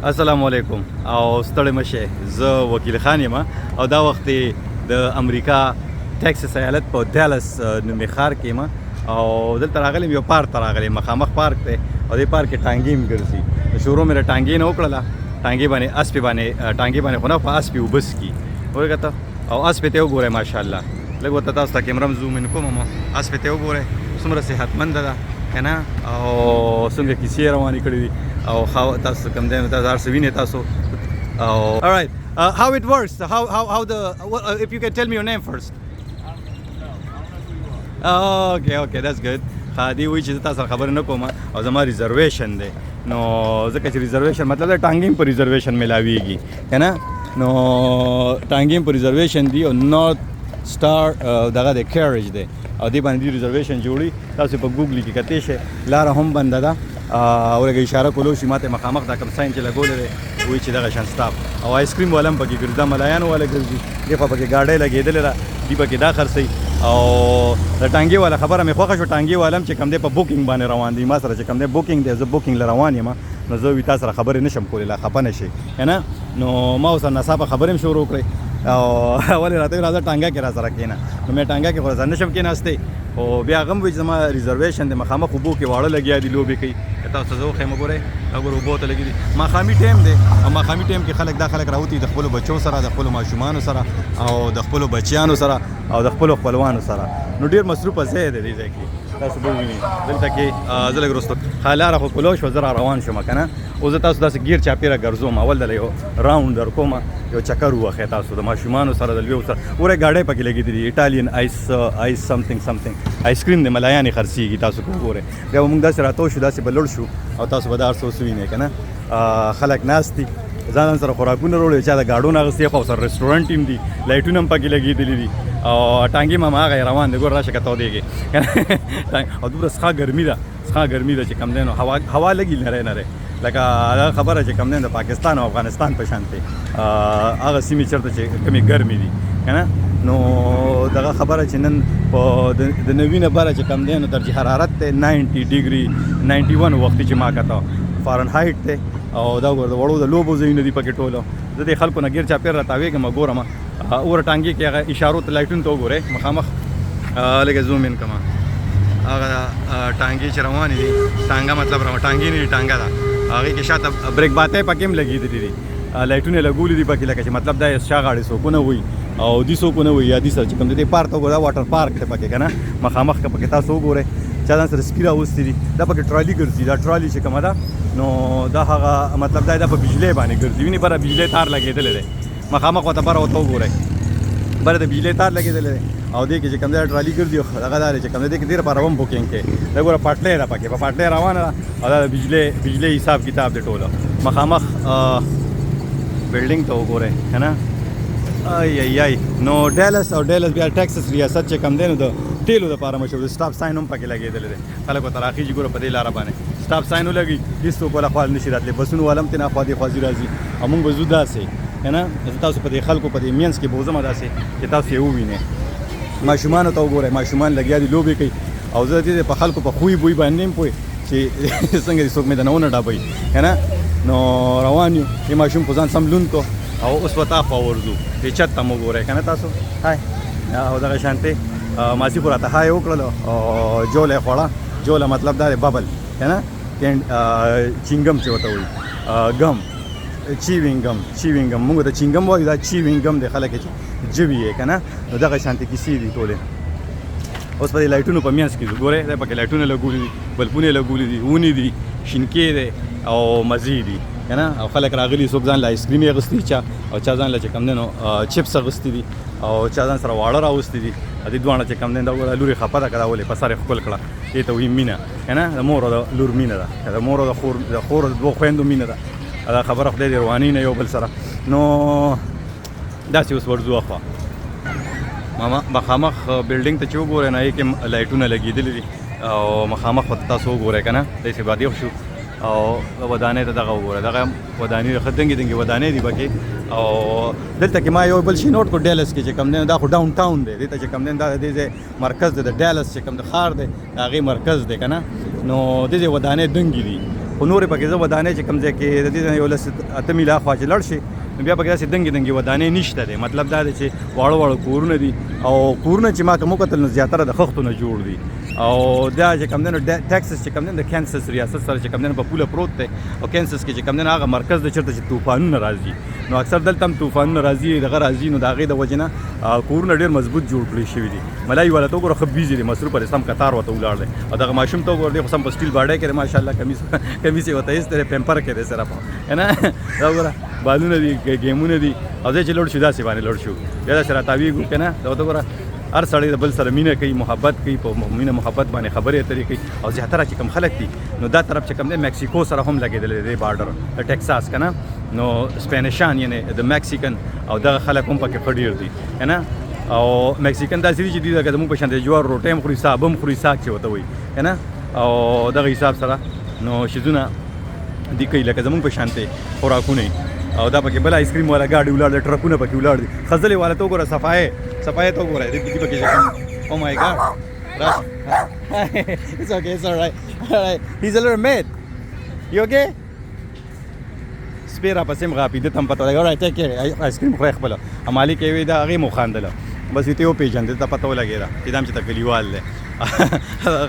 السلام علیکم او ستړی مشه زه وکیل خان یم او دا وخت د امریکا ټکساس ایالت په ډالس نومي ښار کې یم او دلته راغلم یو پارک ته راغلم مخامخ پارک دی او دې پارک کې ټانګې هم ګرځي د شروع مې ټانګې نه وکړله ټانګې باندې اسپې باندې ټانګې باندې خو نه په اسپې اوبه څکي وګورئ ته او اسپې ته وګورئ ماشاءالله لږ ورته تاسو ته کیمره هم زوم ان کوم اسپې ته وګورئ څومره صحتمنده ده که نه او څنګه کیسې روانې کړې دي او تاسو کوم دی تاسو هر څه وینئ تاسو او alright how it works how the if you can tell me your name first okay that's good دی وی چې تاسو خبر نه کوم او زما ریزرویشن دی نو ځکه چې ریزرویشن مطلب د ټانګیم پر ریزرویشن ملاویږي که نه نو ټانګیم پر ریزرویشن دی او نارت سټار دغه د کیریج دی او دې باندې ریزرویشن جوړي تاسو په ګوګل کې کتئ شئ لاره هم بنده ده او لږ اشاره کولو شي ماته مخامخ دا کوم ساين چې لګولې دی وایي چې دغه شان سټاپ او آیس کریم والا هم پکې ګرځي ملایانو والا ګرځي دې خوا پکې ګاډۍ لګېدلې ده دې پکې دا خرڅوي او د ټانګې والا خبره مې خوښه شو ټانګې والا هم چې کوم دی په بوکینګ باندې روان دی ما سره چې کوم دی بوکینګ دی زه بوکینګ له روان یم نو زه تا سره خبرې نشم کولی لا خفه نه شي که نه نو ما ورسره ناڅاپه خبرې هم شروع کړې او ولې راته راځه ټانګه کې را سره کېنه نو مې ټانګه کې خو سره نشم کېناستی او بیا هغه هم وایي چې زما ریزرویشن دی مخامخ اوبو کې واړه لګیا دي لوبې کوي که تاسو ته زه وښیم وګورئ وګورئ اوبو ته لګي دي ماښامي ټایم دی او ماښامي ټایم کې خلک راوتي د خپلو بچو سره د خپلو ماشومانو سره او د خپلو بچیانو سره او د خپلو خپلوانو سره نو ډېر مصروفه ځای دی دې ځای کې تاسو به ووینئ دلته کې زه لږ وروسته لاره خو کلو شوه زه را روان شوم که نه اوس زه تاسو داسې ګیر چاپېره ګرځوم اول دله یو راونډ در کوم یو چکر ووښئ تاسو د ماشومانو سره د لویو سره وګورئ ګاډۍ پکې لګېدلې دي ایټالین آیس سمثینګ آیس کریم د ملایانې خرڅېږي تاسو که وګورئ بیا به موږ داسې راتاو شو داسې به لوړ شو او تاسو به دا هر څه اوس ووینئ که نه خلک ناست دي ځان سره خوراکونه وروړي چا د ګاډو نه اخېستې خو سره رسټورنټ هم دي لایټونه هم پکې لګېدلي دي او ټانګې هم هغه روان دی ګوره راشه که تودېږي او دومره څښا ګرمي ده چې کم دی نو هوا لګي نری لکه دا خبره چې کم دی د پاکستان او افغانستان په شانتې هغه سیمې چېرته چې کمې ګرمې دي که نه نو دغه خبره چې نن په د نوي نه بره چې کم دی نو درجه حرارت دی 90 ډیګري 91 وختي چې ما کته فارنهایټ دی او دا ګوره د وړو د لوبو ځایونه دي پکې ټولو زه دې خلکو نه ګیر چاپېر راتاوېږم ګورم اوره ټانګې کې هغه اشارو ته لایټونو ته وګورئ مخامخ لږه زوم ان کما هغه ټانګې چې روانې دي ټانګه مطلب ټانګې نه دي ټانګه ده هغې کې شاته بریک باتۍ پکې هم لګېدلي دي لایټونه لګولي دي پکې لکه چې مطلب دا شا غاړې څوکونه وي او دې څوکونه وي یا دې سره چې کوم دی پارک ته وګوره دا واټر پارک دی پکې که نه مخامخ که پکې تاسو وګورئ چا ځان سره سپي راوستي دي دا پکې ټرالي ګرځي دا ټرالي چې کومه ده نو دا هغه مطلب دا په بجلی باندې ګرځي ویني بره بجلی تار لګېدلی دی مخامخ ورته بره ورته وګورئ بره د بجلی تار لګېدلی دی او دې کې چې کوم دی ټرالي ګرځي هغه دا دی چې کوم دی دې کې دې لپاره هم بوکینګ کې دا ګوره پټلۍ ده پکې په پټلۍ روانه ده او دا د بجلی حساب کتاب دی ټوله مخامخ بلډینګ ته وګورئ که نه ای نو ډالس بیا ټکساس ریاست چې کم دی نو د تیلو دپاره مشهور دی سټاپ ساین هم پکې لګېدلی دی خلک ورته راخېږي ګوره په دې لاره باندې سټاپ ساین ولګي هېڅوک ولا خوا نشي راتلی بسونه والا هم تېنه خوا دې خوا ځي راځي او موږ به ځو داسې که نه زه تاسو په دې خلکو په دې مینځ کې به وځم داسې چې تاسو یې ووینئ ماشومانو ته وګورئ ماشومان لګیا دي لوبې کوي او زه دې په خلکو په خوی بوی باندې هم پوه چې څنګه دې څوک مې د نه ونه ډابوي که نه نو روان یو دې ماشوم خو ځان سم لوند کو او اوس به تا خوا ورځو دې چت ته مو ګورئ که نه تاسو های او دغه شانتې ماسي خو راته های وکړلو او جوله یې خوړه جوله مطلب دا دی ببل که نه چینګم چې ورته وایي ګم چیوینګم موږ ته چینګم وایو دا چیوینګم دی خلک چې ژوي یې که نه نو دغه شانتې کیسې دي ټولې اوس په دې لایټونو په منځ کې ګورئ دا پکې لایټونه لګولي دي بلبونه لګولي دي ونې دي شینکې دی او مزې دي که نه او خلک راغلي څوک ځان له آیس کریم یې اخېستي چا او چا ځان له چې کوم دی نو چپس اخېستي دي او چا ځان سره واړه راوستي دي دې دواړه چې کوم دی دا وګوره لور یې خفه ده که دا ولې په سر یې ښکل کړه دې ته وایي مینه که نه د مور او د لور مینه ده د مور او د خور د دوه خویندو مینه ده دا خبره خدای دې رواني نه یو بل سره نو داسې اوس ورځو اخوا مخامخ بلډینګ ته چې وګورئ نه یې کې لایټونه لګېدلي دي او مخامخ ورته تاسو وګورئ که نه داسې بادیخ شو او ودانۍ ته دغه وګوره دغه ودانۍ ښه دنګې ودانۍ دي پکې او دلته کې ما یو بل شي نوټ کړ ډالس کې چې کوم دی دا خو ډاون ټاون دی دلته چې کوم دی دا د دې مرکز دی د ډالس چې کوم د ښار دی د هغې مرکز دی که نه نو دې ودانۍ دنګې دي خو نورې پکې زه ودانۍ چې کوم ځای کې د دې نه یو لس اته میله خوا چې لړ شي نو بیا پکې داسې دنګې ودانۍ نشته دی. مطلب دا دی چې واړه واړه کورونه دي او کورونه چې ما کوم وکتل نو زیاتره د خښتو نه جوړ دي او دا چې کوم دی نو ټیکسس چې کوم دی د کینسس ریاست سره چې کوم دی په پوله پروت دی او کینسس کې چې کوم دی هغه مرکز دی چېرته چې طوفانونه راځي نو اکثر دلته هم طوفانونه راځي دغه راځي نو د هغې د وجې نه کورونه ډېر مضبوط جوړ کړي شوي دي. ملایي والا ته وګوره ښه بیزي دی مصروف علی سم قطار ورته ولاړ دی او دغه ماشوم ته وګوره دی خو سم په سټیل باډی کې دی ماشاءالله کمیس یې ورته ایستی دی پیمپر کې دی صرف نه دا وګوره بالونه دي ګیمونه دي او ځای چې لوړ شو داسې باندې لوړ شو بیا داسې راتاویږو که نه دا ورته وګوره هر سړی د بل سره مینه کوي محبت کوي په مینه محبت باندې خبرې اترې کوي او زیاتره چې کوم خلک دي نو دا طرف چې کوم دی میکسیکو سره هم لګېدلی دی بارډر د ټیکساس که نه نو سپینشان یعنې د میکسیکن او دغه خلک هم پکې ښه ډېر دي که نه او میکسیکن داسې دي چې دوی لکه زموږ په شان د جوار روټۍ هم خوري ساب هم خوري ساګ چې ورته وایي که نه او دغه حساب سره نو شیزونه دي کوي لکه زموږ په شانتې خوراکونه او دا پکې بل آیسکریم والا ګاډي ولاړ دی ټرکونه پکې ولاړ دي خځلې والا ته وګوره صفایي ته وګوره دې پکې چې او مای ګاډ It's okay, it's all right. He's a little mad. You okay? سپیره پسې مغاپي د تم پته لګا راځي ټیک کېږي آیسکریم خو خپل امالي کوي دا هغه مو خاندله بس ته یو پیژندې ته پته ولګیدا چې دام چې تکلیوال دی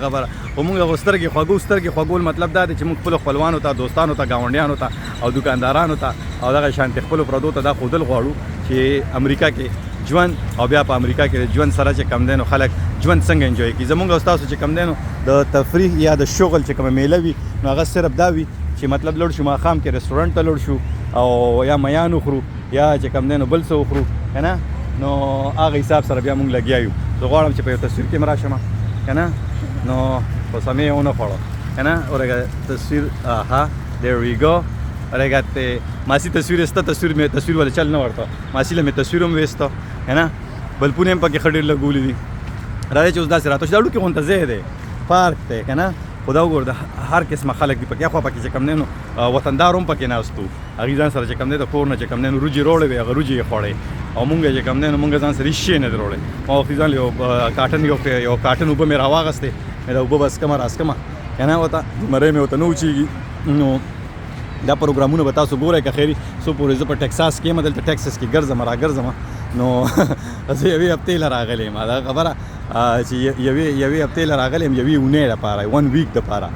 خبره او موږ غوسترګي خوګول مطلب دا دی چې موږ خپل خپلوانو ته دوستانو ته گاونډیانو ته او دکاندارانو ته او دغه شانتي خپل پردو ته دا خودل غواړو چې امریکا کې ژوند او بیا په امریکا کې ژوند سره چې کم دینو خلک ژوند څنګه انجوای کوي. زمونږ استاد چې کم دینو د تفریح یا د شغل چې کوم میله وي نو هغه صرف دا وي چې مطلب لړ شو ماښام کې رستورانټ ته لړ شو او یا میان وخورو یا چې کم دینو بل څه وخورو که نه نو هغه حساب سره بیا مونږ لګیا یو. زه غواړم چې په یو تصویر کې م راشم که نه نو خو سمې یې ونه خوړه که نه اورګه تصویر ها there we go اورګه ماسی تصویر استه تصویر ولا چل نه ورته ماسی له مې تصویر هم ویسته که نه بلپونه هم پکې ښه ډېر لګولي دي راځي چې اوس داسې راته چې دا وړوکې غونته ځای دی پارک دی که نه خو دا وګوره د هر قسمه خلک دي پکې اخوا پکې چې کوم دی نو وطندار هم پکې ناست وو هغوی ځان سره چې کوم دی د کور نه چې کوم دی نو روجې روړې وې هغه روجې یې خوړې او مونږ چې کوم دی نو مونږ ځان سره هېڅ شی نه دی روړی ما وختي ځان یو کاټن اوبه مې راواغستې مې دا اوبه بس کمه راسکمه که نه ورته زمری مې ورته نه وچېږي نو دا پروګرامونه به تاسو ګورئ که خیري څو پورې زه په ټکساس کې یم دلته ټکساس کې ګرځم راګرځم نو زه یوې هفتې له راغلی یم دا خبره چې یوې هفتې له راغلی یم یوې اونۍ دپاره 1 ویک دپاره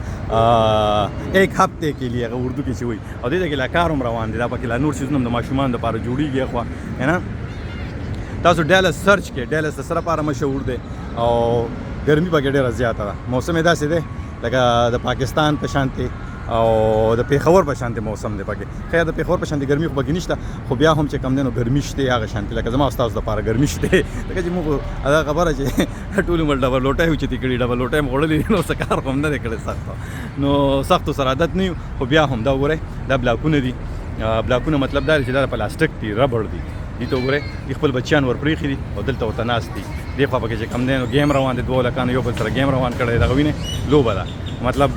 ایک هفته کې لیے هغه اردو کې چې وایي او دې ته کې لا کار هم روان دی دا پکې لا نور څیزونه هم د ماشومانو دپاره جوړېږي اخوا که نه تاسو ډیلس سرچ کې ډیلس د سره پاره مشهور دی او ګرمي پکې ډېره زیاته ده موسم یې داسې دی لکه د پاکستان په شانتې او د پیښور په شانتې موسم دی پکې خیر د پیښور په شانتې ګرمي خو پکې نشته خو بیا هم چې کم دی نو ګرمي شته هغه شانتې لکه زما ستاسو دپاره ګرمي شته ځکه چې موږ دا خبره چې ټول عمر ډبل لوټۍ اوچتې کړي ډبل لوټۍ م خوړلې نو څه کار خو هم نه دی کړی سخته نو سختو سره عادت نه یو خو بیا هم دا وګورئ دا بلاکونه دي بلاکونه مطلب دا دی چې دا د پلاستیک دي ربړ دي دې ته وګورئ دې خپل بچیان ورپرېښي دي او دلته ورته ناست دي دې خوا پکې چې کم دی نو گیم روان دی دوه لکانو یو بل سره گیم روان کړی دغه وینې لوبه ده مطلب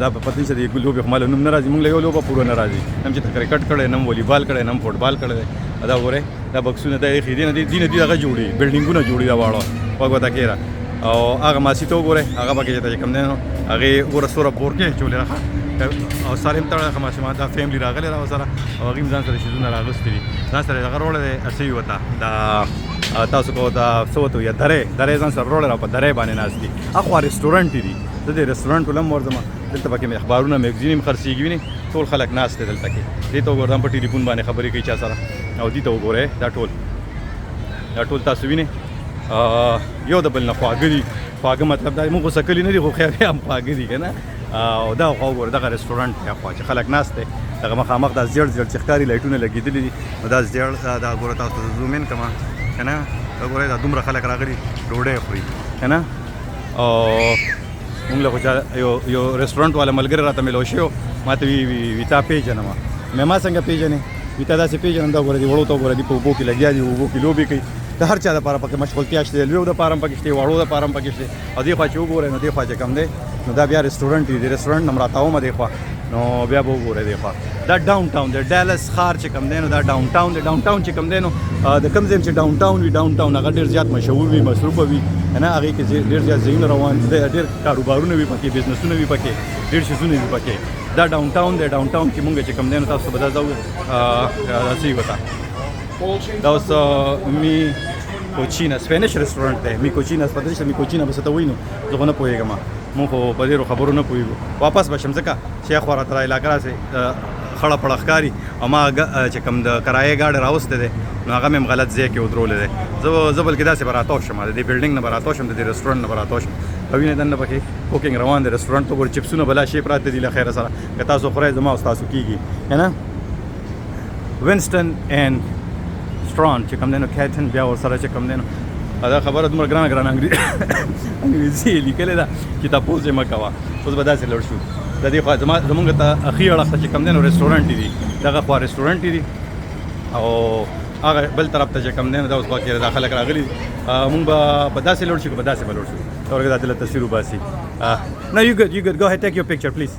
دا په پته نشته د لوبې خو ماله نوم نه راځي مونږ له یو لوبه پوره نه راځي هم چې ته کرکټ کړی نه والیبال کړی نه فوټبال کړی دا وګورئ دا بکسونه دا ایښي دي نه دي دغه جوړي بلډینګونه جوړي دا واړه وګوته کېره او هغه ماسي ته وګورئ هغه پکې چې کوم دی نو هغې وګوره سوره بورکې اچولې راښه او سارې هم تړه ماشومان دا فیملی راغلی را سره او هغوی هم ځان سره شیزونه راغوستي دي ځان سره دغه روړی دی اصلي ورته دا تاسو کو دا څه ورته وایي درې ځان سره روړی را په درې باندې ناست دي اخوا رسټورنټ دي زه د رسټورنټ ولم ورځم دلته پکې مې اخبارونه میګزین هم خرڅېږي وینې ټول خلک ناست دی دلته کې دې ته وګوره هم په ټلیفون باندې خبرې کوي چا سره او دې ته وګورئ دا ټول تاسو وینئ یو د بل نه خواږه دي خواږه مطلب دا موږ غوسه کلي نه دي خو خیر هم خواږه دي که نه او دا خوا وګوره دغه رسټورنټ دی خوا چې خلک ناست دی دغه مخامخ دا زیړ چې ښکاري لایټونه لګېدلي دي نو دا زیړ دا ګوره تاسو ته زوم ان کړم که نه دا ګورئ دا دومره خلک راغلي ډوډۍ خوري که نه او مونږ له خو یو رسټورنټ والا ملګری راته میلاو شوی ما ته وي تا پیژنم مې ما څنګه پیژنې وي تا داسې پیژنم دا ګوره دي وړو ته وګوره دي په اوبو کې لګیا دي اوبو کې لوبې کوي د هر چا دپاره پکې مشغولتیا شته لویو دپاره هم پکې شته وړو دپاره هم پکې شته او دې خوا چې وګورئ نو دې خوا چې کم دی نو دا بیا رسټورنټ دی د رسټورنټ نه م راتاومه دې خوا نو بیا به وګورئ دې خوا دا ډاون ټاون دی ډالس ښار چې کوم دی نو دا ډاون ټاون دی ډاون ټاون چې کوم دی نو د کوم ځای چې ډاون ټاون وي ډاون ټاون هغه ډېر زیات مشهور وي مصروفه وي نه هغې کې ډېر زیات ځایونه روان دي ډېر کاروبارونه وي پکې بزنسونه وي پکې ډېر شیزونه وي پکې دا ډاون ټاون دی ډاون ټاون کې مونږ چې کوم دی نو تاسو به دا ځو راځئ وته دا اوس می کوچینا سپینش رستورانټ دی می کوچینا پته نشته می کوچینا به څه ته وایي نو زه خو نه پوهېږم مونږ خو په ډېرو خبرو نه پوهېږو واپس به شم ځکه شیخ خوا راته علاقه راسې خړه پړه ښکاري او ما چې کوم د کرایې ګاډی راوستی دی نو هغه مې هم غلط ځای کې ودرولی دی زه بلکې داسې به راتاو شم د دې بلډینګ نه به راتاو شم د دې رستورانټ نه به راتاو شم او وینې دننه پکې کوکینګ روان دی رستورانټ ته ګورې چپسونه بلا شی پراته دي له خیره سره که تاسو خورئ زما او ستاسو کېږي نه وینسټن اینډ سټران چې کوم دی نو کیټن بیا ورسره چې کوم دی نو دا خبره دومره ګرانه انګریزي لیکلې ده چې تاسو یې مه کوه اوس به داسې لړ شو د دې خوا زمونږ ته اخي اړخ ته چې کوم دی نو رستورانټ دي دغه خوا رستورانټ دي او هغه بل طرف ته چې کوم دی نو دا اوس خوا کې دا خلک راغلي مونږ به داسې لوړ شو که به داسې به لوړ شو اورګه دا دلته تصویر وباسي no you good go ahead take your picture please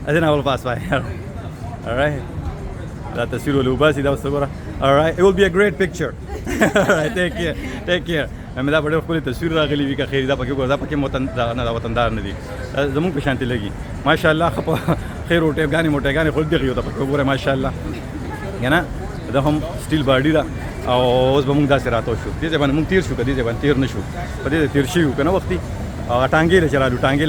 and then I will pass by all right دا تصویر ول وباسي دا اوس وګوره all right it will be a great picture all right take care مې دا ډېر ښکلي تصویر راغلی وي که خیر دا پکې وګوره دا پکې وطندار نه دي زمونږ په شانتې لګي ماشاءالله ښه په خیر روټېګانې موټېګانې خو دغې ته پکې وګوره ماشاءالله که نه دا هم سټیل باډي ده او اوس به مونږ داسې راتاو شو دې ځای باندې مونږ تېر شو که دې ځای باندې تېر نه شو په دې ځای تېر شوي وو که نه وختي ټانګې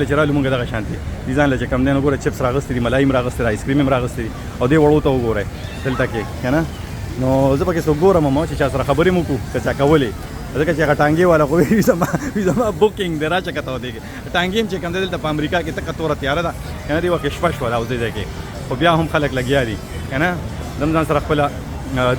له چې رالو مونږ دغه شانتې دي ځان له چې کوم دی نو ګوره چپس راغوستي دي ملایي هم راغوستې ده آیسکریم هم راغوستې دي او دې وړو ته وګورئ دلته کې که نه نو زه پکې څوک ګورم هم چې چا سره خبرې مو وکړو که چا کولې ځکه چې هغه ټانګې والا خو وي زما بوکینګ دی راشه کته ودېږي ټانګې هم چې کوم دی دلته په امریکا کې تکه توره تیاره ده که نه دې وخت شپه شوه دا اوس دې ځای کې خو بیا هم خلک لګیا دي که نه زم ځان سره خپله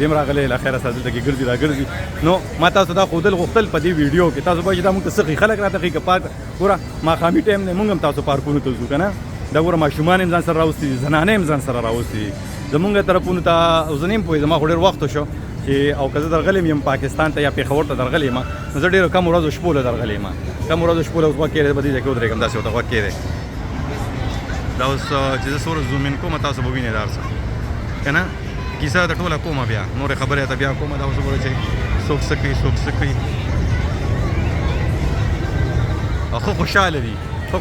دیم راغلی له خیره سره دلته کې ګرځي راګرځي نو ما تاسو دا ښودل غوښتل په دې ویډیو کې تاسو وایي چې دا مونږ ته څه ښي خلک راته ښي که پارک ګوره ماښامي ټایم دی مونږ هم تاسو پارکونو ته ځو که نه دا ګوره ماشومان هم ځان سره راوستي دي زنانې هم ځان سره راوستي دي زمونږ طرفونو ته اوس نه یم پوهېږم زما خو ډېر وخت شو چې او که زه درغلی یم پاکستان ته یا پېښور ته درغلی یم نو زه ډېرو کم ورځو شپو له درغلی یم کم ورځو شپو له اوس غوږ کېدی به دې ځای کې ودرېږم داسې ورته غوږ کېدی دا اوس چې زه څومره زومین کوم تاسو به وینئ دا هر څه که نه کیسه د ټوله کومه بیا نورې خبرې ته بیا کومه دا اوس وګوره چې څوک څه کوي څوک څه کوي او ښه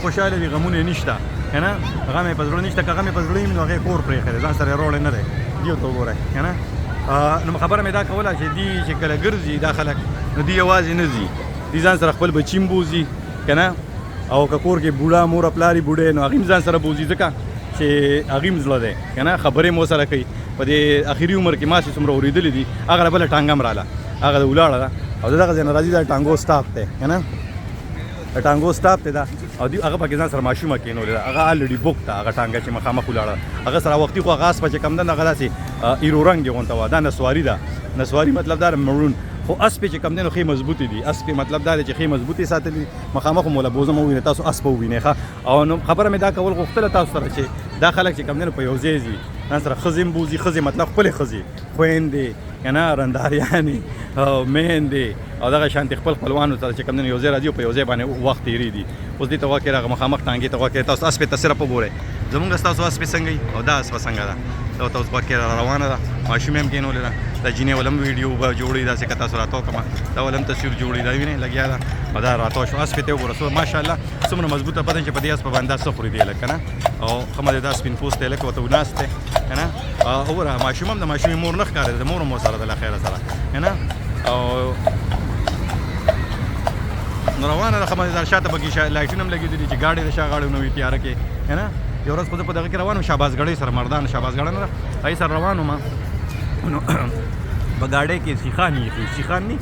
خوشحاله دي غمونه یې نشته که نه غم یې په زړه نشته که غم یې په زړه وي نو هغې کور پرېښی دی ځان سره یې روړی نه دی دیو ته وګورئ که نه نو خبره مې دا کوله چې دی چې کله ګرځي دا خلک نو دی یوازې نه ځي دی ځان سره خپل بچي هم بوځي که نه او که کور کې بوډا مور پلار بوډۍ نو هغې هم ځان سره بوځي ځکه چې هغې هم زړه دی که نه خبرې مو سره کوي په دې اخري عمر کې ما چې څومره اورېدلې دي هغه بله ټانګه هم راله هغه د ولاړه ده او د دغه ځای نه راځي دا ټانګو سټاپ دی که نه د ټانګو سټاپ دی دا او هغه پکې ځان سره ماشومه کېنولې ده هغه الریډي بوک ده هغه ټانګه چې مخامخ ولاړه هغه سره وختي خو هغه اسپه چې کم ده نو هغه داسې ایرو رنګ دی غونته وه دا نسواري ده نسواري مطلب دا مرون خو اسپې چې کم دی نو ښې مضبوطې دي اسپې مطلب دا دی چې ښې مضبوطې ساتلي مخامخ مو له بوزه مو ووینئ تاسو اسپه ووینئ ښه او نو خبره مې دا کول غوښتله تاسو سره چې دا خلک چې کم دی نو په یو ځای ځي ځان سره ښځې هم بوځي ښځې مطلب خپلې ښځې خویندې که نه رنداریانې میندې او دغه شانتې خپلوانو سره چې کوم دی یو ځای راځي او په یو ځای باندې وخت تېرېږي اوس دې ته غوږ کړئ هغه مخامخ ټانګې ته غوږ کړئ تاسو اسپې ته صرف وګورئ زمونږ ستاسو اسپې څنګه وي او دا اسپه څنګه ده دا ورته اوس غوږ کړئ روانه ده ماشومې هم کېنولې ده دا جینۍ ول هم ویډیو به جوړوي داسې که تاسو راتاو کړم دا ول هم تصویر جوړوي دا وینئ لګیا ده او دا راتاو شو اسپې ته وګوره ماشاءالله څومره مضبوطه بدن چې په دې اسپه باندې دا څه خوري دی هلک که نه او ښه مې دا سپین پوستی هلک ورته وناست دی که نه وګوره ماشوم هم د ماشومې مور نه ښکارېده د مور هم ورسره ده له خیره سره که نه او نو روانه ده خبردار شاته پکې لایټونه هم لګېدلي چې ګاډۍ د شا غاړې نه وي تیاره کې که نه یو ورځ خو زه په دغه کې روان وم شهبازګړۍ سره مردان شهبازګړه نه ده هغې سره روان وم نو په ګاډۍ کې سیخان ایښي سیخان نه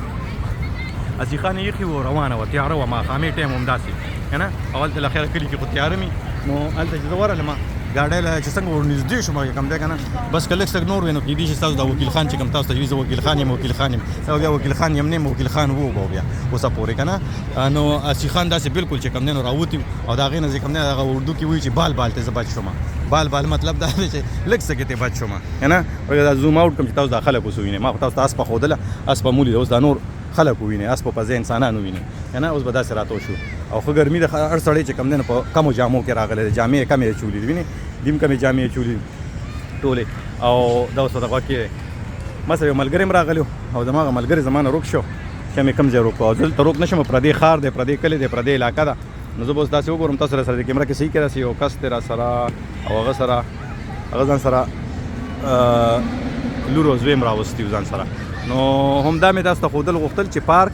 سیخان یې ایښي وو روانه وه تیاره وه ماښامې ټایم همداسې که نه او هلته له خیره کلي کې خو تیاره مي نو هلته چې زه ورغلم ګاډۍ له چې څنګه ورنږدې شوم کوم دی که نه بس که لږ څه نور وی نو کېدای شي ستاسو دا وکیل خان چې کوم تاسو ته وي زه وکیل خان یم وکیل خان یم بیا وکیل خان یم نه یم وکیل خان وو به بیا اوسه پورې که نه نو سیخان داسې بالکل چې کوم دی نو راوتي او د هغې نه چې کوم دی هغه اردو کې وایي چې بال بال ته زه بچ شوم بال مطلب دا دی چې لږ څه کې ته بچ شوم که نه دا زوم آوټ کوم چې تاسو دا خلک اوس ووینئ ما خو تاسو ته اسپه ښودله اسپه مو لیده اوس دا نور خلک ووینئ اسپه په ځای انسانان ووینئ که نه اوس به داسې راتاو شو او ښه ګرمي ده هر سړی چې کوم دی نو په کمو جامو کې راغلی دی جامې یې کمې اچولي دي وینئ دیم کمې جامې چولې ټولې او دا اوس دغه کې ما سره یو ملګری هم راغلی او زما هغه ملګری زما نه روک شو چې مې کوم ځای روک او دلته روک نه شم پردی ښار دی پردی کلی دی پردی علاقه ده نو زه به اوس داسې وګورم تاسو سره د کیمره کې صحیح کې راسي یو کس دی را سره او هغه ځان سره لور او زوی هم راوستي ځان سره نو هم دا مې تاسو ته ښودل غوښتل چې پارک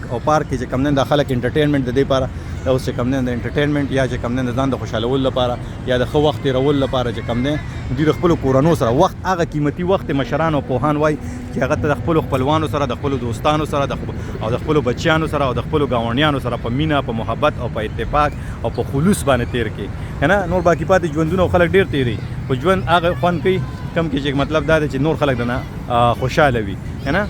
کې چې کوم د خلک انټرټینمنټ د دې لپاره دا اوس چې کوم د انټرټینمنټ یا چې کوم د ځان د خوشحالولو لپاره یا د ښه وخت تېرولو لپاره چې کوم دی دوی د خپلو کورنو سره وخت هغه قیمتي وخت مشران او پوهان وایي چې هغه ته د خپلو خپلوانو سره د خپلو دوستانو سره او د خپلو بچیانو سره او د خپلو ګاونډیانو سره په مینه په محبت او په اتفاق او په خلوص باندې تېر کړي که نه نور باقي پاتې ژوندونه خلک ډېر تېروي په ژوند هغه خوند کوي کم کې چې مطلب دا دی چې نور خلک دنه خوشحاله وي که نه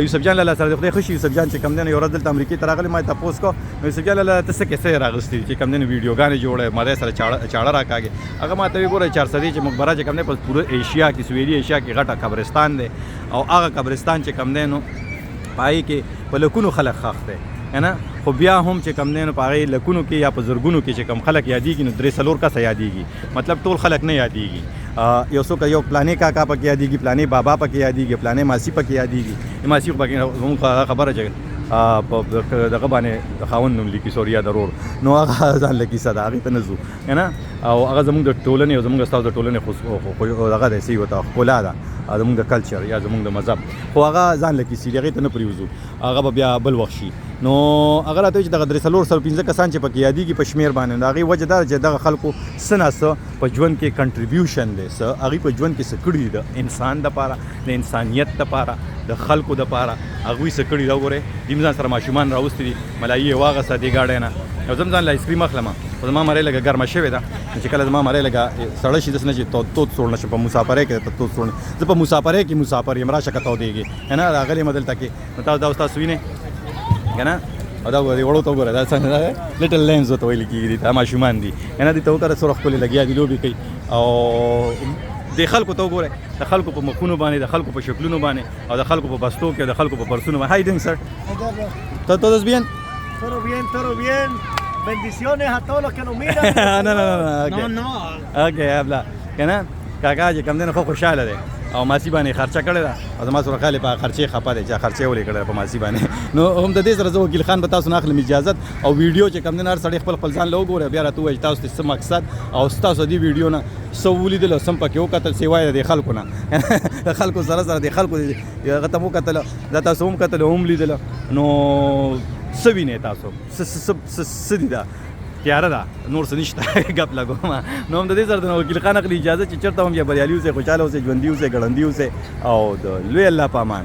یوسف جان لاله سره د خدای خوشي یوسف جان چې کم دی یو ورځ دلته امریکې ته راغلی ما یې تپوس کو نو یوسف جان لاله ته څه کیسې راغستې چې کم دی ویډیوګانې جوړې مدې سره چاړه راکاږي هغه ما ته وګوره 400 چې مقبره چې کم دی په پوره ایشیا کې سویلي ایشیا کې غټه قبرستان دی او هغه قبرستان چې کم دی نو پای کې په لکونو خلک ښخ دی نه خو بیا هم چې کم دی نو په هغې لکونو کې یا په زرګونو کې چې کم خلک یادېږي نو 3-4 کسه یادېږي مطلب ټول خلک نه یادېږي یو څوک یو پلانې کاکا پکې یادېږي پلانې بابا پکې یادېږي پلانې ماسي پکې یادېږي ماسي خو پکې زموږ خبره چې په دغه باندې د خاوند نوم لیکي سوریا ضرور نو هغه ځان له کیسه ده هغې ته نه ځو که نه او هغه زموږ د ټولنې او زموږ ستاسو د ټولنې دغه دی صحیح ورته ښکلا ده زموږ د کلچر یا زموږ د مذهب خو هغه ځان له کیسې دي هغې ته نه پرېوځو هغه به بیا بل وخت شي نو هغه راته وایي چې دغه 3-4-5 کسان چې پکې یادېږي په شمېر باندې د هغې وجه دا ده چې دغه خلکو څه نه څه په ژوند کې کنټریبیوشن دی څه هغوی په ژوند کې څه کړي دي د انسان دپاره د انسانیت دپاره د خلکو دپاره هغوی څه کړي ده وګورئ دیم ځان سره ماشومان راوستي دي ملایي یې واغسته دې ګاډۍ نه او زه هم ځان له ایسکریم اخلم خو زما مرۍ لږه ګرمه شوې ده چې کله زما مرۍ لږه سړه شي داسې نه چې تود سوړ نه شم په مسافرۍ کې تود سوړ زه په مسافرۍ کې مسافر یم راشه که تودېږي که نه راغلی یم دلته کې نو تاسو دا اوس تاسو وینئ که نه او دا وړو ته وګوره دا څنګه لټل لینز ورته ویل کېږي دا ماشومان دي که نه دې ته وګوره څومره ښکلې لګیا دي لوبې کوي او د خلکو ته وګورئ د خلکو په مخونو باندې د خلکو په شکلونو باندې او د خلکو په بستو کې او د خلکو په پرسونو باندې. How you doing, sir? ¿Todos bien? Todo bien, todo bien. Bendiciones a todos los que nos miran. No. Okay. No. Okay, habla. کنه کاکا چې کم دی نو خو خوشحاله دی او ماسي باندې خرچه کړې ده او زما سره خالي په خرچې خپه دی چې خرچې ولې کړې په ماسي باندې نو هم د دې سره زه وکیل خان به تاسو نه اخلم اجازت او ویډیو چې کم دی هر سړی خپل ځان له وګوره بیا راته ووایي تاسو څه مقصد او ستاسو دې ویډیو نه څه ولیدل سم پکې وکتل سوای د خلکو نه د خلکو سره د خلکو هغه ته وکتل دا تاسو هم کتل هم لیدل نو څه وینئ تاسو څه دي دا تیاره ده نور څه نشته ګپ لګوم نو هم د دې سره د وکیل خان اخلي اجازه چې چېرته هم یا بریالي اوسئ خوشحاله اوسئ ژوندي اوسئ ګړندي اوسئ او د لوی الله په امان